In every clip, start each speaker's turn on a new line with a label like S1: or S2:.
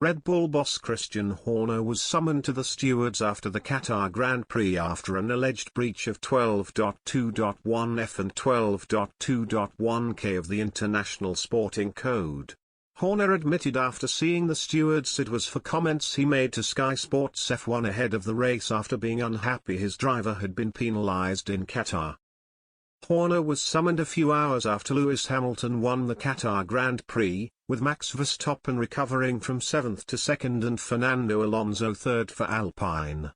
S1: Red Bull boss Christian Horner was summoned to the stewards after the Qatar Grand Prix after an alleged breach of 12.2.1F and 12.2.1K of the International Sporting Code. Horner admitted after seeing the stewards it was for comments he made to Sky Sports F1 ahead of the race after being unhappy his driver had been penalized in Qatar. Horner was summoned a few hours after Lewis Hamilton won the Qatar Grand Prix, with Max Verstappen recovering from 7th to 2nd and Fernando Alonso 3rd for Alpine.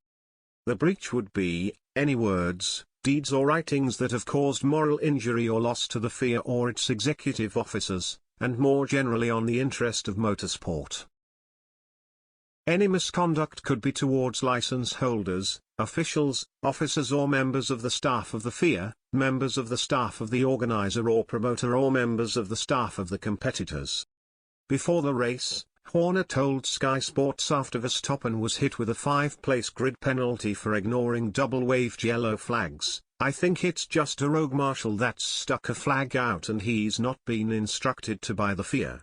S1: The breach would be any words, deeds or writings that have caused moral injury or loss to the FIA or its executive officers, and more generally on the interest of motorsport. Any misconduct could be towards license holders, officials, officers or members of the staff of the FIA, members of the staff of the organizer or promoter or members of the staff of the competitors. Before the race, Horner told Sky Sports after Verstappen was hit with a 5-place grid penalty for ignoring double-waved yellow flags, "I think it's just a rogue marshal that's stuck a flag out and he's not been instructed to by the FIA.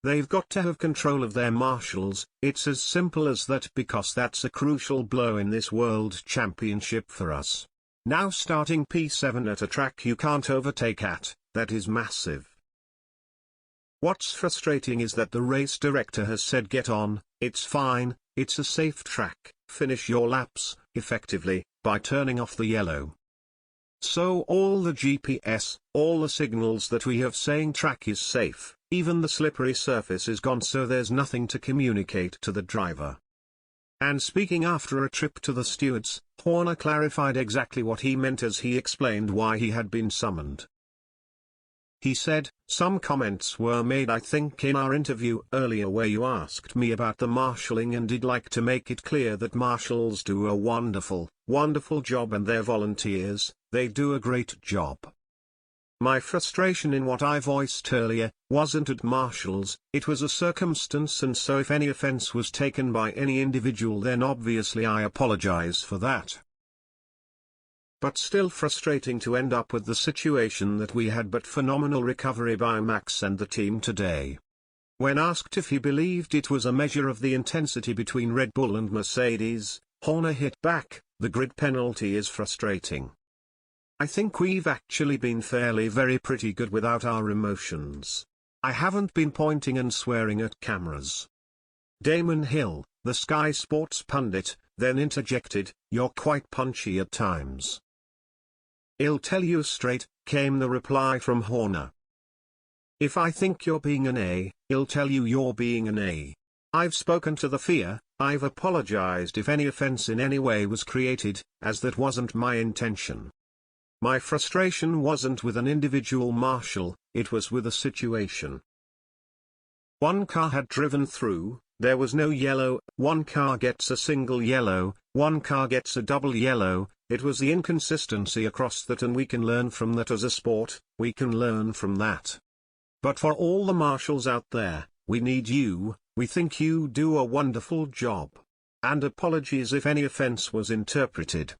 S1: They've got to have control of their marshals, it's as simple as that because that's a crucial blow in this World Championship for us. Now starting P7 at a track you can't overtake at, that is massive." What's frustrating is that the race director has said get on, it's fine, it's a safe track, finish your laps, effectively, by turning off the yellow. So all the GPS, all the signals that we have saying track is safe, even the slippery surface is gone so there's nothing to communicate to the driver. And speaking after a trip to the stewards, Horner clarified exactly what he meant as he explained why he had been summoned. He said, "Some comments were made I think in our interview earlier where you asked me about the marshalling and did like to make it clear that marshals do a wonderful, wonderful job and they're volunteers, they do a great job. My frustration in what I voiced earlier, wasn't at marshals, it was a circumstance and so if any offense was taken by any individual then obviously I apologize for that. But still frustrating to end up with the situation that we had but phenomenal recovery by Max and the team today." When asked if he believed it was a measure of the intensity between Red Bull and Mercedes, Horner hit back, "The grid penalty is frustrating. I think we've actually been very pretty good without our emotions. I haven't been pointing and swearing at cameras." Damon Hill, the Sky Sports pundit, then interjected, "You're quite punchy at times." "I'll tell you straight," came the reply from Horner. "If I think you're being an A, I'll tell you you're being an A. I've spoken to the FIA, I've apologized if any offense in any way was created, as that wasn't my intention. My frustration wasn't with an individual marshal, it was with a situation. One car had driven through, there was no yellow, one car gets a single yellow, one car gets a double yellow, it was the inconsistency across that and we can learn from that as a sport, we can learn from that. But for all the marshals out there, we need you, we think you do a wonderful job. And apologies if any offense was interpreted."